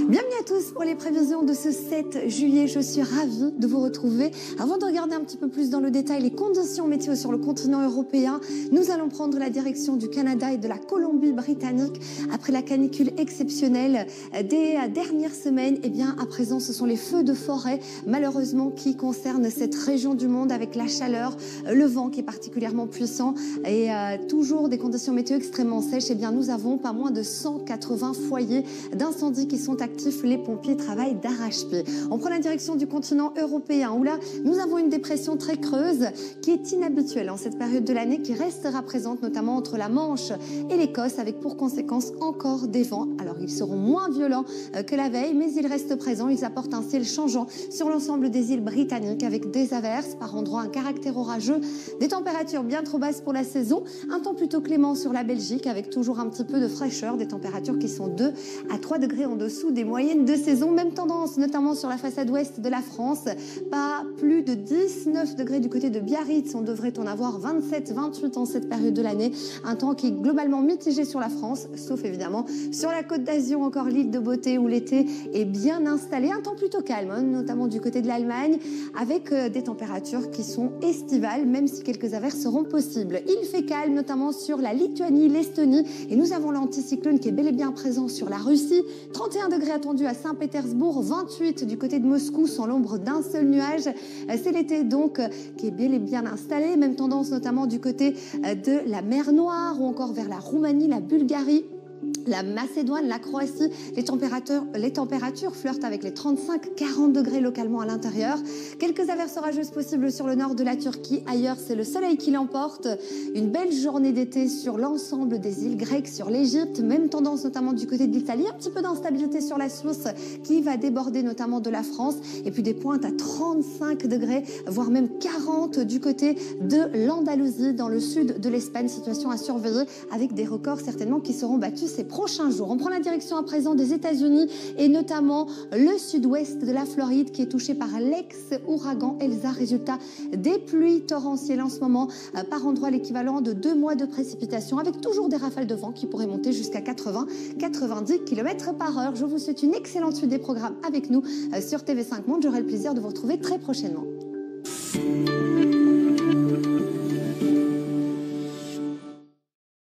Bienvenue à tous pour les prévisions de ce 7 juillet. Je suis ravie de vous retrouver. Avant de regarder un petit peu plus dans le détail les conditions météo sur le continent européen, nous allons prendre la direction du Canada et de la Colombie-Britannique. Après la canicule exceptionnelle des dernières semaines, eh bien, à présent, ce sont les feux de forêt, malheureusement, qui concernent cette région du monde avec la chaleur, le vent qui est particulièrement puissant et toujours des conditions météo extrêmement sèches. Eh bien, nous avons pas moins de 180 foyers d'incendie qui sont actifs. Les pompiers travaillent d'arrache-pied. On prend la direction du continent européen où là, nous avons une dépression très creuse qui est inhabituelle en cette période de l'année, qui restera présente notamment entre la Manche et l'Écosse, avec pour conséquence encore des vents. Alors, ils seront moins violents que la veille, mais ils restent présents. Ils apportent un ciel changeant sur l'ensemble des îles britanniques avec des averses, par endroits un caractère orageux, des températures bien trop basses pour la saison, un temps plutôt clément sur la Belgique avec toujours un petit peu de fraîcheur, des températures qui sont 2 à 3 degrés en dessous des moyennes de saison. Même tendance, notamment sur la façade ouest de la France. Pas plus de 19 degrés du côté de Biarritz. On devrait en avoir 27, 28 en cette période de l'année. Un temps qui est globalement mitigé sur la France, sauf évidemment sur la Côte d'Azur, encore l'île de Beauté où l'été est bien installé. Un temps plutôt calme, hein, notamment du côté de l'Allemagne, avec des températures qui sont estivales, même si quelques averses seront possibles. Il fait calme, notamment sur la Lituanie, l'Estonie, et nous avons l'anticyclone qui est bel et bien présent sur la Russie. 31 degrés attendus à Saint-Pétersbourg, 28 du côté de Moscou sans l'ombre d'un seul nuage. C'est l'été donc qui est bel et bien installé. Même tendance notamment du côté de la mer Noire ou encore vers la Roumanie, la Bulgarie, la Macédoine, la Croatie. Les températures flirtent avec les 35-40 degrés localement à l'intérieur. Quelques averses orageuses possibles sur le nord de la Turquie. Ailleurs, c'est le soleil qui l'emporte. Une belle journée d'été sur l'ensemble des îles grecques, sur l'Égypte. Même tendance notamment du côté de l'Italie. Un petit peu d'instabilité sur la Suisse qui va déborder notamment de la France. Et puis des pointes à 35 degrés, voire même 40 du côté de l'Andalousie, dans le sud de l'Espagne. Situation à surveiller avec des records certainement qui seront battus ces prochains jours. On prend la direction à présent des États-Unis et notamment le sud-ouest de la Floride qui est touché par l'ex-ouragan Elsa. Résultat, des pluies torrentielles en ce moment, par endroit l'équivalent de 2 mois de précipitations, avec toujours des rafales de vent qui pourraient monter jusqu'à 80-90 km/h. Je vous souhaite une excellente suite des programmes avec nous sur TV5 Monde. J'aurai le plaisir de vous retrouver très prochainement.